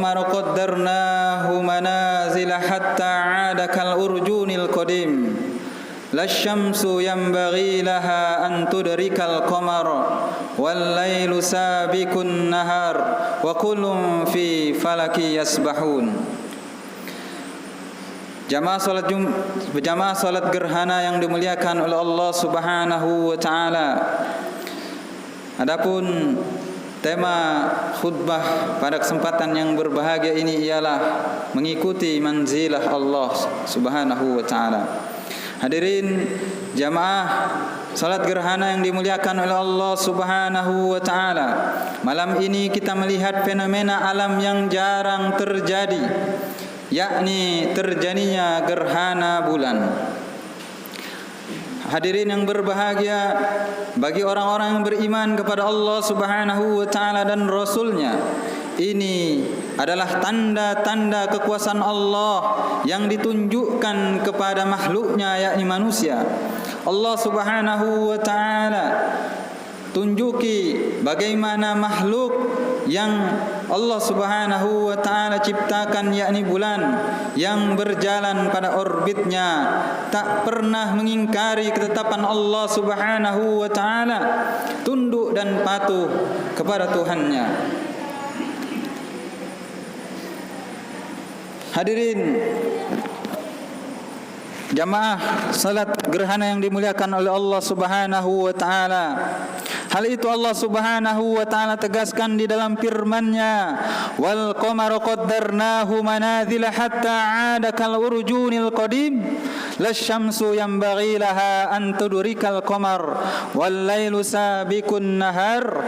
qamara qaddarnahu manazila hatta 'ada kal urjunil qadim. Lasyamsu yanbaghi laha an tudrikal qamara wal lailu sabiqun nahar wa kullun fi falaki yasbahun. Jamaah salat gerhana yang dimuliakan oleh Allah Subhanahu wa taala. Adapun tema khutbah pada kesempatan yang berbahagia ini ialah mengikuti manzilah Allah Subhanahu wa taala. Hadirin jamaah salat gerhana yang dimuliakan oleh Allah Subhanahu wa taala. Malam ini kita melihat fenomena alam yang jarang terjadi, yakni terjadinya gerhana bulan. Hadirin yang berbahagia, bagi orang-orang yang beriman kepada Allah Subhanahu wa taala dan Rasul-Nya, ini adalah tanda-tanda kekuasaan Allah yang ditunjukkan kepada makhluknya, yakni manusia. Allah Subhanahu wa taala tunjuki bagaimana makhluk yang Allah Subhanahu wa taala ciptakan, yakni bulan yang berjalan pada orbitnya, tak pernah mengingkari ketetapan Allah Subhanahu wa taala, tunduk dan patuh kepada Tuhannya. Hadirin jamaah salat gerhana yang dimuliakan oleh Allah Subhanahu wa taala, hal itu Allah Subhanahu wa taala tegaskan di dalam firman-Nya, wal qamara qaddarnahu manazila hatta 'ada kal urjunil qadim. Lasyamsu yanbaghi laha an tudrikal qamar wal lailu sabiqun nahar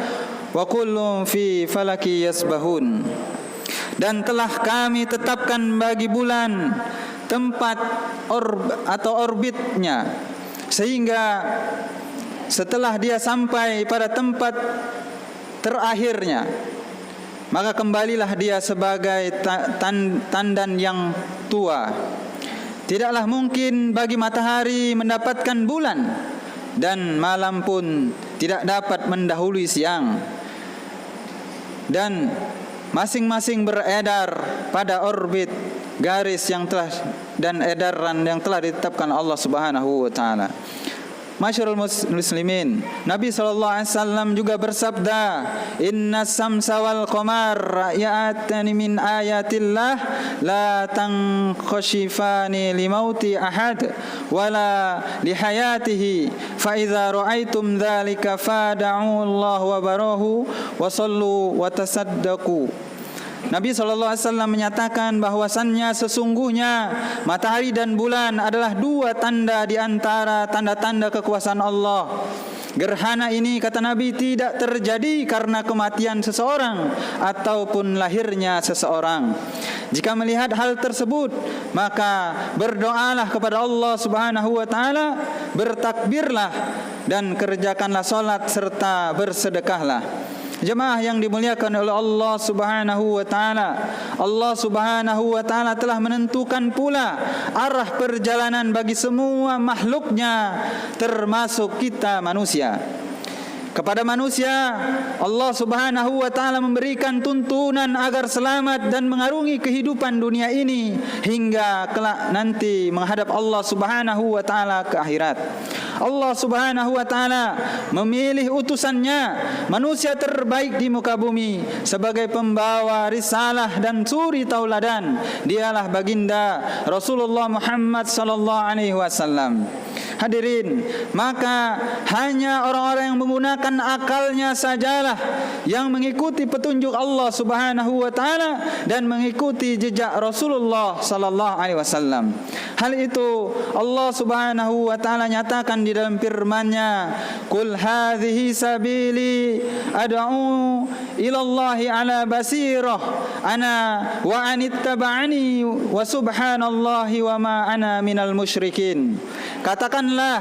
wa kullun fi falaki yasbahun. Dan telah kami tetapkan bagi bulan tempat orbitnya, sehingga setelah dia sampai pada tempat terakhirnya, maka kembalilah dia sebagai tandan yang tua. Tidaklah mungkin bagi matahari mendapatkan bulan, dan malam pun tidak dapat mendahului siang. Dan masing-masing beredar pada orbit garis yang telah dan edaran yang telah ditetapkan Allah Subhanahu wa taala. Masyarul muslimin, Nabi SAW juga bersabda, inna samsa wal qamar ayatani min ayatillah la tanqashifani limauti ahad wala lihayatihi fa idza ra'aitum dzalika fad'u Allah wa barahu wa sallu wa tasaddaqu. Nabi SAW menyatakan bahwasannya sesungguhnya matahari dan bulan adalah dua tanda di antara tanda-tanda kekuasaan Allah. Gerhana ini, kata Nabi, tidak terjadi karena kematian seseorang ataupun lahirnya seseorang. Jika melihat hal tersebut, maka berdoalah kepada Allah Subhanahu wa taala, bertakbirlah dan kerjakanlah salat serta bersedekahlah. Jemaah yang dimuliakan oleh Allah Subhanahu wa taala, Allah Subhanahu wa taala telah menentukan pula arah perjalanan bagi semua makhluknya, termasuk kita manusia. Kepada manusia, Allah Subhanahu wa taala memberikan tuntunan agar selamat dan mengarungi kehidupan dunia ini hingga kelak nanti menghadap Allah Subhanahu wa taala ke akhirat. Allah Subhanahu wa taala memilih utusannya, manusia terbaik di muka bumi, sebagai pembawa risalah dan suri tauladan. Dialah baginda Rasulullah Muhammad sallallahu alaihi wasallam. Hadirin, maka hanya orang-orang yang menggunakan akalnya sajalah yang mengikuti petunjuk Allah Subhanahu wa taala dan mengikuti jejak Rasulullah sallallahu alaihi wasallam. Hal itu Allah Subhanahu wa taala nyatakan di dalam firman-Nya, "Qul hadhihi sabili ad'u ila Allahi ala basirah ana wa anittaba'ani wa subhanallahi wa ma ana minal musyrikin." Katakanlah,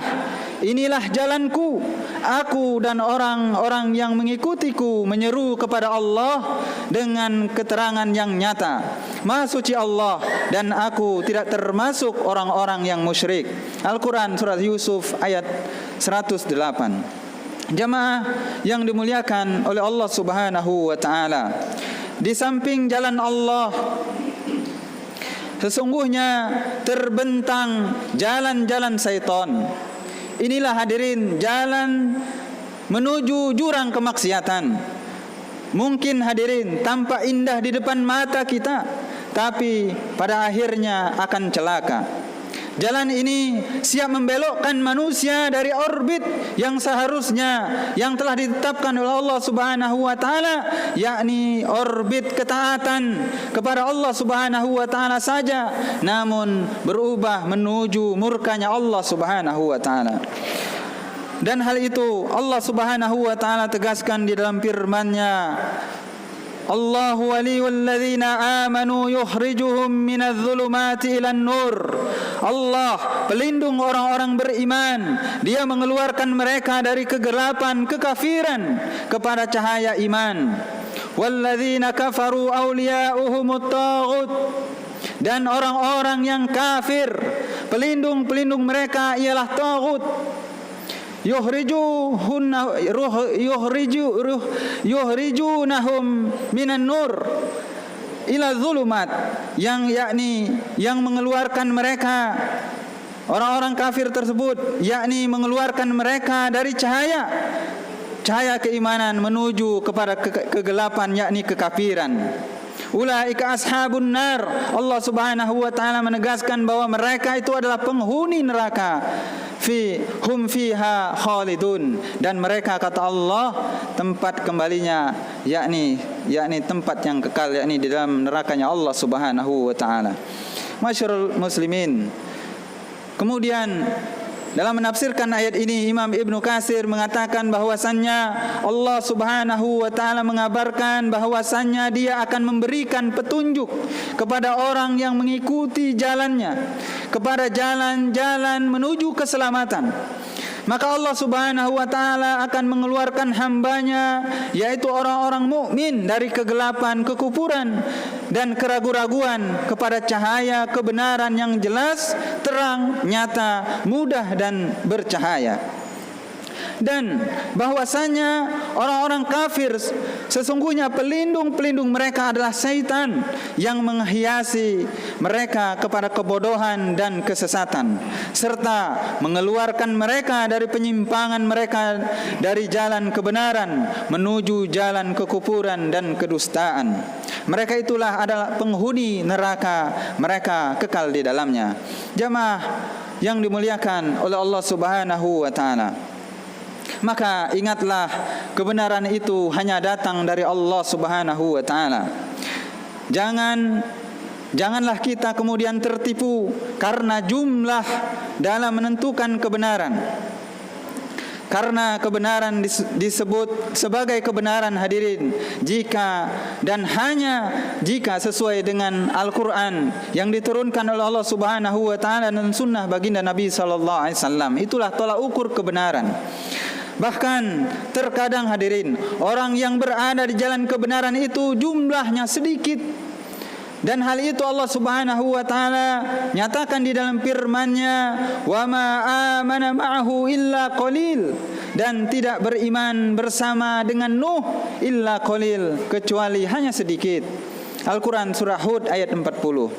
inilah jalanku, aku dan orang-orang yang mengikutiku menyeru kepada Allah dengan keterangan yang nyata. Maha suci Allah dan aku tidak termasuk orang-orang yang musyrik. Al-Quran surat Yusuf ayat 108. Jamaah yang dimuliakan oleh Allah Subhanahu wa taala, di samping jalan Allah. Sesungguhnya terbentang jalan-jalan syaitan. Inilah hadirin jalan menuju jurang kemaksiatan. Mungkin hadirin tampak indah di depan mata kita, tapi pada akhirnya akan celaka. Jalan ini siap membelokkan manusia dari orbit yang seharusnya yang telah ditetapkan oleh Allah Subhanahu wa taala, yakni orbit ketaatan kepada Allah Subhanahu wa taala saja, namun berubah menuju murkanya Allah Subhanahu wa taala. Dan hal itu Allah Subhanahu wa taala tegaskan di dalam firman-Nya, Allahu waliyul ladzina amanu yukhrijuhum minadh dhulumati ilan nur. Allah pelindung orang-orang beriman, Dia mengeluarkan mereka dari kegelapan kekafiran kepada cahaya iman. Walladzina kafaru awliya'uhumut taghut. Dan orang-orang yang kafir, pelindung mereka ialah taghut. Yukhrijunahum minan nur ila dzulumat, yang yakni yang mengeluarkan mereka, orang-orang kafir tersebut yakni mengeluarkan mereka dari cahaya keimanan menuju kepada kegelapan, yakni kekafiran. Ulaika ashabun nar. Allah Subhanahu wa taala menegaskan bahwa mereka itu adalah penghuni neraka. Hum fiha khalidun, dan mereka, kata Allah, tempat kembalinya yakni tempat yang kekal, yakni di dalam nerakanya Allah Subhanahu wa taala. Masyarul muslimin. Kemudian dalam menafsirkan ayat ini, Imam Ibnu Katsir mengatakan bahwasannya Allah Subhanahu wa taala mengabarkan bahwasannya Dia akan memberikan petunjuk kepada orang yang mengikuti jalannya, kepada jalan-jalan menuju keselamatan. Maka Allah Subhanahu wa taala akan mengeluarkan hambanya, yaitu orang-orang mukmin, dari kegelapan, kekufuran dan keraguan-raguan kepada cahaya kebenaran yang jelas, terang, nyata, mudah dan bercahaya. Dan bahwasanya orang-orang kafir sesungguhnya pelindung mereka adalah syaitan yang menghiasi mereka kepada kebodohan dan kesesatan, serta mengeluarkan mereka dari penyimpangan mereka dari jalan kebenaran menuju jalan kekufuran dan kedustaan. Mereka itulah adalah penghuni neraka, mereka kekal di dalamnya. Jamaah yang dimuliakan oleh Allah Subhanahu wa taala, maka ingatlah kebenaran itu hanya datang dari Allah Subhanahu wa taala. Janganlah kita kemudian tertipu karena jumlah dalam menentukan kebenaran. Karena kebenaran disebut sebagai kebenaran, hadirin, jika dan hanya jika sesuai dengan Al-Quran yang diturunkan oleh Allah Subhanahu wa taala dan sunnah baginda Nabi sallallahu alaihi wasallam. Itulah tolak ukur kebenaran. Bahkan terkadang, hadirin, orang yang berada di jalan kebenaran itu jumlahnya sedikit. Dan hal itu Allah Subhanahu wa taala nyatakan di dalam firman-Nya, "Wa ma amana ma'ahu illa qalil." Dan tidak beriman bersama dengan Nuh illa qalil, kecuali hanya sedikit. Al-Quran surah Hud ayat 40.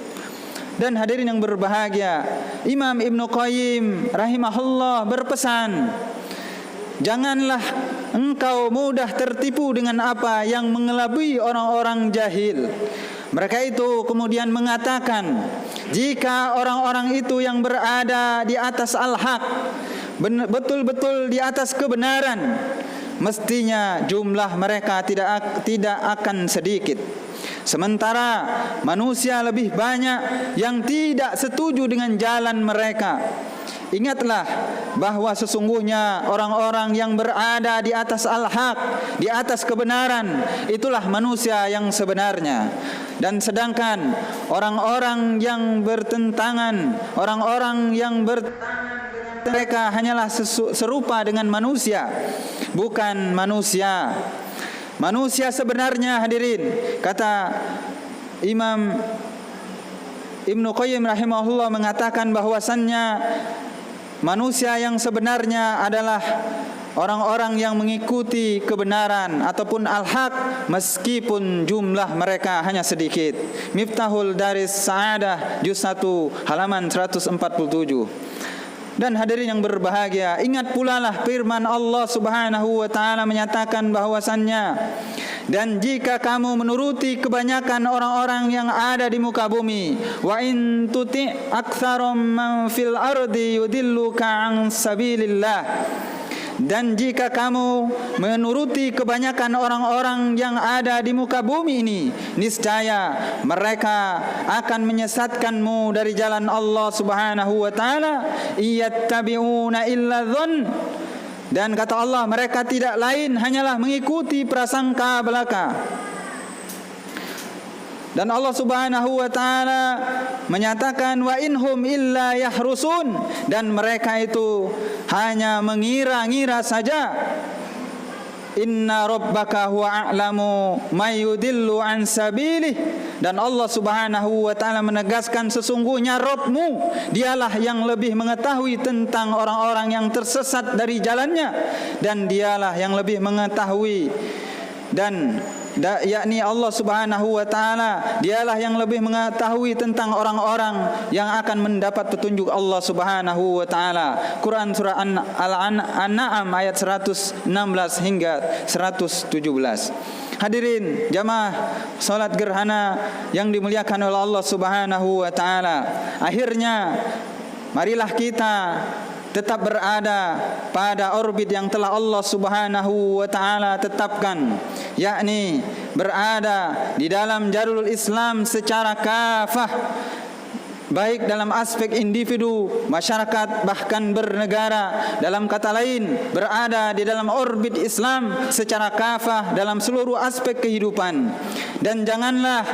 Dan hadirin yang berbahagia, Imam Ibnu Qayyim rahimahullah berpesan, janganlah engkau mudah tertipu dengan apa yang mengelabui orang-orang jahil. Mereka itu kemudian mengatakan, jika orang-orang itu yang berada di atas al-haq, betul-betul di atas kebenaran, mestinya jumlah mereka tidak akan sedikit. Sementara manusia lebih banyak yang tidak setuju dengan jalan mereka. Ingatlah bahwa sesungguhnya orang-orang yang berada di atas al-haq, di atas kebenaran, itulah manusia yang sebenarnya. Dan sedangkan orang-orang yang bertentangan, orang-orang yang mereka hanyalah serupa dengan manusia, bukan manusia. Manusia sebenarnya, hadirin, kata Imam Ibnu Qayyim rahimahullah mengatakan bahwasannya manusia yang sebenarnya adalah orang-orang yang mengikuti kebenaran ataupun al-haq meskipun jumlah mereka hanya sedikit. Miftahul Daris Sa'adah juz 1 halaman 147. Dan hadirin yang berbahagia, ingat pula lah firman Allah Subhanahu wa taala menyatakan bahwasannya, dan jika kamu menuruti kebanyakan orang-orang yang ada di muka bumi, wa in tuti' aktsarum man fil ardi yudilluka an sabilillah, dan jika kamu menuruti kebanyakan orang-orang yang ada di muka bumi ini, niscaya mereka akan menyesatkanmu dari jalan Allah Subhanahu wa taala. Iyattabi'una illa dzann, dan kata Allah, mereka tidak lain hanyalah mengikuti prasangka belaka. Dan Allah Subhanahu wa taala menyatakan, wa inhum illa yahrusun, dan mereka itu hanya mengira-ngira saja. Inna rabbaka huwa a'lamu may yudillu an sabilih, dan Allah Subhanahu wa taala menegaskan sesungguhnya Rabbmu dialah yang lebih mengetahui tentang orang-orang yang tersesat dari jalannya, dan dialah yang lebih mengetahui, dan yakni Allah Subhanahu wa taala dialah yang lebih mengetahui tentang orang-orang yang akan mendapat petunjuk Allah Subhanahu wa taala. Quran surah An-An'am ayat 116 hingga 117. Hadirin jamaah salat gerhana yang dimuliakan oleh Allah Subhanahu wa taala, akhirnya marilah kita tetap berada pada orbit yang telah Allah Subhanahu wa taala tetapkan, yakni berada di dalam jalurul Islam secara kafah, baik dalam aspek individu, masyarakat, bahkan bernegara. Dalam kata lain, berada di dalam orbit Islam secara kafah dalam seluruh aspek kehidupan. Dan janganlah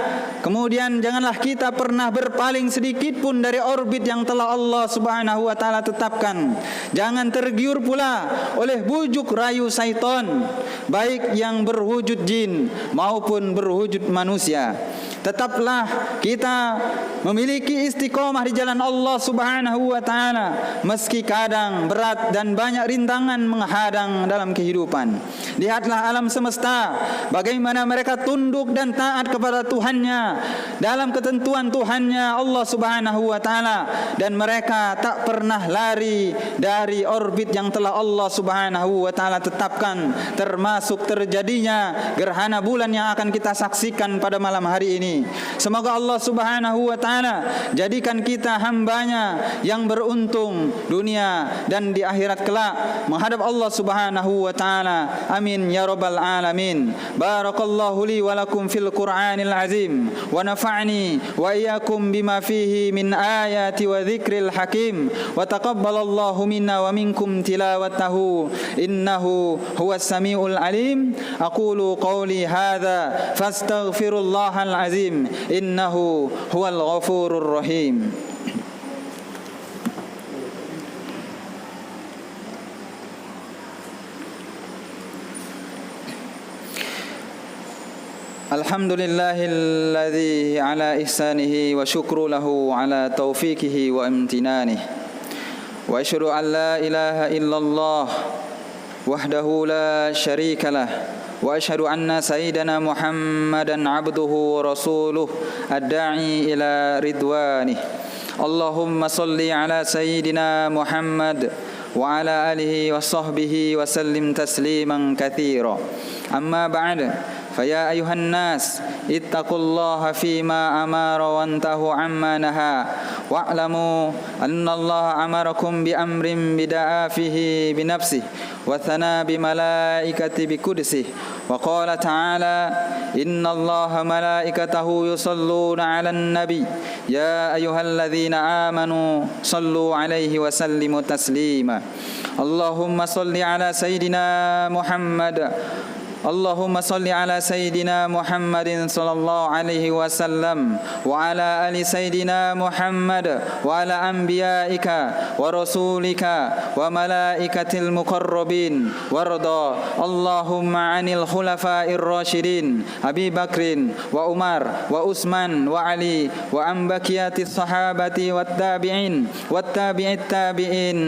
kita pernah berpaling sedikit pun dari orbit yang telah Allah Subhanahu wa taala tetapkan. Jangan tergiur pula oleh bujuk rayu syaitan, baik yang berwujud jin maupun berwujud manusia. Tetaplah kita memiliki istiqomah di jalan Allah Subhanahu wa taala meski kadang berat dan banyak rintangan menghadang dalam kehidupan. Lihatlah alam semesta, bagaimana mereka tunduk dan taat kepada Tuhannya dalam ketentuan Tuhannya Allah Subhanahu wa taala, dan mereka tak pernah lari dari orbit yang telah Allah Subhanahu wa taala tetapkan, termasuk terjadinya gerhana bulan yang akan kita saksikan pada malam hari ini. Semoga Allah Subhanahu wa taala jadikan kita hambanya yang beruntung dunia dan di akhirat kelak menghadap Allah Subhanahu wa taala. Amin ya rabbal alamin. Barakallahu li wa lakum fil Qur'anil azim wa nafa'ni wa iyyakum bima fihi min ayati wa dzikril hakim wa taqabbalallahu minna wa minkum tilawatahu innahu huwas samiul alim. Aqulu qawli hadza fastaghfirullahal azim innahu huwal ghafurur rahim. Alhamdulillahilladzi ala ihsanihi wa syukru lahu ala taufiqihi wa imtinanihi wa asyhadu an la ilaha illallah wahdahu la syarika lah wa asyhadu anna sayyidana Muhammadan abduhu wa rasuluh ad-da'i ila ridwanih. Allahumma salli ala sayyidina Muhammad wa ala alihi wa sahbihi wa sallim tasliman katsira. Amma ba'd, فيا أيها الناس اتقوا الله فيما أمر وانتهوا عما نهى واعلموا أن الله أمركم بأمر بدأ فيه بنفسه وثنى بملائكته بقدسه وقال تعالى إن الله ملائكته يصلون على النبي يا أيها الذين آمنوا صلوا عليه وسلموا تسليما. اللهم صل على سيدنا محمد اللهم صل على سيدنا محمد صلى الله عليه وسلم وعلى آل سيدنا محمد وعلى أنبيائك ورسولك وملائكة المقربين وارضى اللهم عن الخلفاء الراشدين أبي بكر وعمر وعثمان وعلي وعن بقية الصحابة والتابعين والتابع التابعين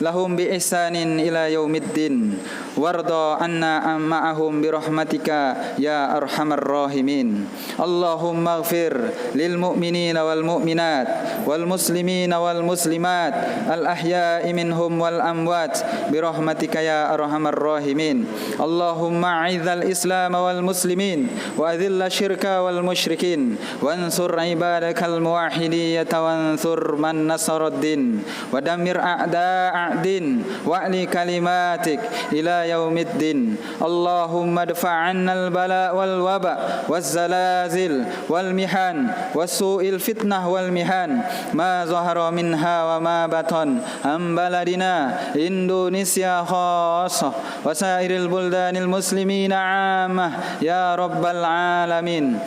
lahum bi ihsanin ila yaumiddin warda anna ma'ahum bi rahmatika ya arhamar rahimin. Allahumma ighfir lil mu'minina wal mu'minat wal muslimina wal muslimat al ahya'i minhum wal amwat bi rahmatika ya arhamar rahimin. Allahumma a'izzal islam wal muslimin wa adhilla syirka wal musyrikin wansur ibadakal muwahhidiyata wansur man nasaraddin wa damir a'da'ad-din wa'li kalimatik ila yaumiddin. Allahumma dfa'anna al-bala wal waba waz zalazil wal mihan wasu'il fitnah wal mihan ma zahara minha wa ma batan am baladina Indonesia khassah wa sairil buldanil muslimina 'ammah ya rabbal alamin.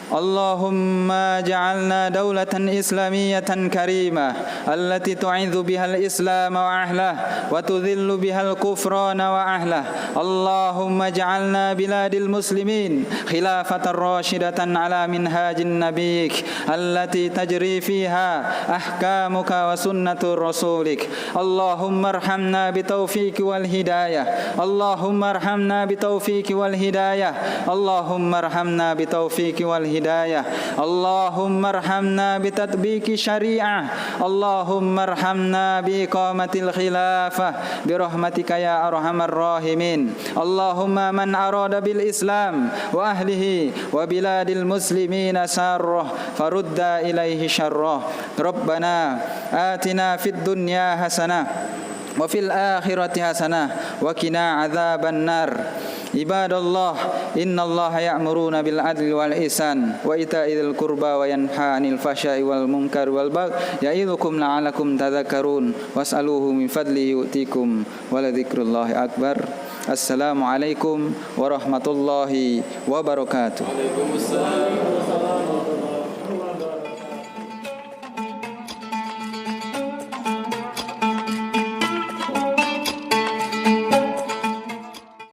اللهم اجعلنا دولة إسلامية كريمة التي تعز بها الإسلام وأهله وتذل بها الكفران وأهله. اللهم اجعلنا بلاد المسلمين خلافة راشدة على منهاج نبيك التي تجري فيها أحكامك وسنة رسولك. اللهم ارحمنا بتوفيق والهداية. اللهم ارحمنا بتوفيق والهداية. اللهم ارحمنا بتوفيق والهداية. اللهم ارحمنا بتطبيق شريعة. اللهم ارحمنا بإقامة الخلافة برحمتك يا أرحم الراحمين. اللهم من أراد بالإسلام وأهله وبلاد المسلمين ساره فرد إليه شره. ربنا آتنا في الدنيا حسنة وفي الآخرة حسنة وقنا عذاب النار. Ibadallah, innallaha ya'muruna bil adli wal ihsan wa ita'i dzil qurba wa yanha 'anil fahsya'i wal munkari wal baghi ya'idzukum la'allakum tadhakkarun was'aluhu min fadlihi yu'tikum wa la dzikrullahi akbar. Assalamualaikum warahmatullahi wabarakatuh. Waalaikumsalam.